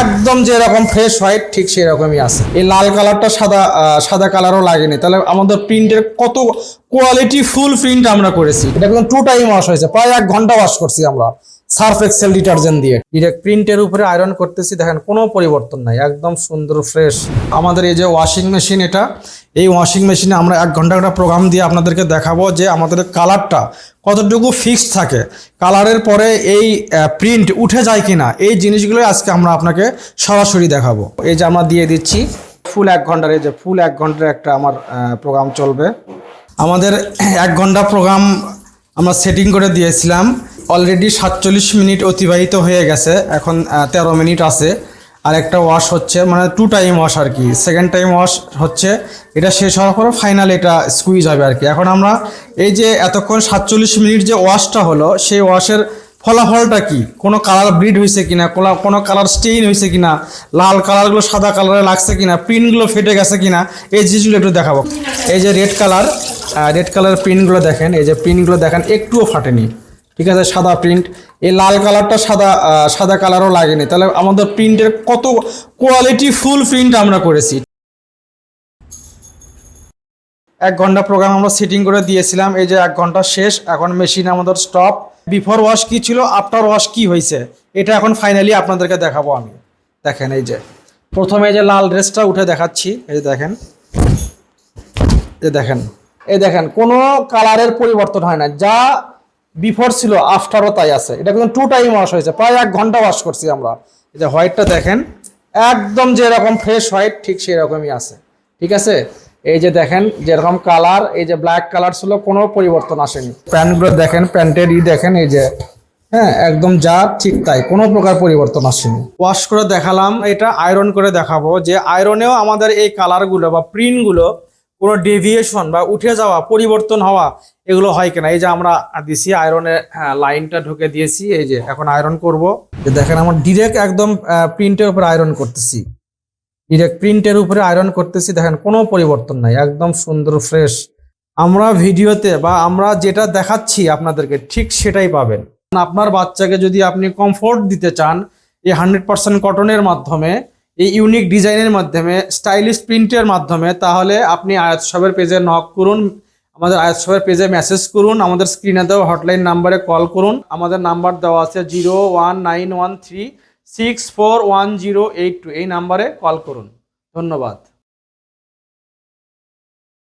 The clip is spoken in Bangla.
একদম যেরকম ফ্রেশ হোয়াইট ঠিক সেই রকমই আছে। এই লাল কালারটা সাদা কালারও লাগেনি, তাহলে আমাদের প্রিন্টের কত কোয়ালিটি ফুল প্রিন্ট আমরা করেছি। এটা কিন্তু 2 টাইম ওয়াশ হয়েছে, প্রায় 1 ঘন্টা ওয়াশ করছি আমরা সার্ফ এক্সেল ডিটারজেন্ট দিয়ে। ডিরেক্ট প্রিন্টের উপরে আয়রন করতেছি, দেখেন কোনো পরিবর্তন নাই, একদম সুন্দর ফ্রেশ। আমাদের এই যে ওয়াশিং মেশিন, এই ওয়াশিং মেশিনে আমরা 1 ঘন্টা একটা প্রোগ্রাম দিয়ে আপনাদেরকে দেখাবো যে আমাদের কালারটা কতটুকু ফিক্সড থাকে, কালারের পরে এই প্রিন্ট উঠে যায় কিনা, এই জিনিসগুলো আজকে আমরা আপনাকে সরাসরি দেখাবো। এই যে আমরা দিয়ে দিচ্ছি ফুল 1 ঘন্টার, এই যে ফুল 1 ঘন্টার একটা আমার প্রোগ্রাম চলবে। আমাদের 1 ঘন্টা প্রোগ্রাম আমরা সেটিং করে দিয়েছিলাম, অলরেডি 47 মিনিট অতিবাহিত হয়ে গেছে, এখন 13 মিনিট আছে। আর একটা ওয়াশ হচ্ছে, মানে 2 টাইম ওয়াশ আর কি, সেকেন্ড টাইম ওয়াশ হচ্ছে। এটা শেষ হওয়ার পর ফাইনাল এটা স্কুইজ হবে আর কি। এখন আমরা এই যে এতক্ষণ 47 মিনিট যে ওয়াশটা হলো, সেই ওয়াশের ফলাফলটা কি, কোনো কালার ব্রিড হয়েছে কিনা, কোনো কালার স্টেইন হয়েছে কিনা, লাল কালারগুলো সাদা কালারে লাগছে কিনা, প্রিন্টগুলো ফেটে গেছে কিনা, এই জিনিসগুলো একটু দেখাবো। এই যে রেড কালার প্রিন্টগুলো দেখেন, এই যে প্রিন্টগুলো দেখেন একটুও ফাটেনি, ঠিক আছে, সাদা প্রিন্ট। এই লাল কালারটা সাদা কালারও লাগেনি, তাহলে আমাদের প্রিন্টের কত কোয়ালিটি ফুল প্রিন্ট আমরা করেছি। 1 ঘন্টা প্রোগ্রাম আমরা সেটিং করে দিয়েছিলাম, এই যে 1 ঘন্টা শেষ, এখন মেশিন আমাদের স্টপ। বিফোর ওয়াশ কি ছিল, আফটার ওয়াশ কি হয়েছে, এটা এখন ফাইনালি আপনাদেরকে দেখাবো আমি। দেখেন এই যে প্রথমে এই যে লাল ড্রেসটা উঠে দেখাচ্ছি, এই যে দেখেন, এই দেখেন কোনো কালারের পরিবর্তন হয় না, যা বিফোর ছিল আফটারও তাই আছে। এটা কিন্তু 2 টাইম ওয়াশ হয়েছে, প্রায় 1 ঘন্টা ওয়াশ করছি আমরা। এই যে হোয়াইটটা দেখেন, একদম যেরকম ফ্রেশ হোয়াইট ঠিক সেই রকমই আছে, ঠিক আছে। এই যে দেখেন যেরকম কালার, এই যে ব্ল্যাক কালার ছিল, কোনো পরিবর্তন আসেনি। প্যান্টগুলো দেখেন, প্যান্টের দেখেন, এই যে হ্যাঁ একদম যা ঠিক তাই, কোনো প্রকার পরিবর্তন আসেনি। ওয়াশ করে দেখালাম, এটা আয়রন করে দেখাবো যে আয়রনেও আমাদের এই কালারগুলো বা প্রিন্টগুলো কোনো ডেভিয়েশন বা উঠে যাওয়া, পরিবর্তন হওয়া এগুলো হয় কিনা। এই যে আমরা দিছি আয়রনে, লাইনটা ঢুকে দিয়েছি, এই যে এখন আয়রন করব। দেখেন আমার ডিরেক্ট একদম প্রিন্টের উপরে আয়রন করতেছি, দেখেন কোনো পরিবর্তন নাই, একদম সুন্দর ফ্রেশ। আমরা ভিডিওতে বা আমরা যেটা দেখাচ্ছি আপনাদেরকে ঠিক সেটাই পাবেন। আপনার বাচ্চাকে যদি আপনি কমফোর্ট দিতে চান এই 100% কটনের মাধ্যমে, এই ইউনিক ডিজাইনের মাধ্যমে, স্টাইলিশ প্রিন্টের মাধ্যমে, তাহলে আপনি আয়াত শপের পেজে নক করুন, আমাদের আয়াত শপের পেজে মেসেজ করুন, আমাদের স্ক্রিনে দেওয়া হটলাইন নাম্বারে কল করুন। আমাদের নাম্বার দেওয়া আছে 01913641082, এই নাম্বারে কল করুন। ধন্যবাদ।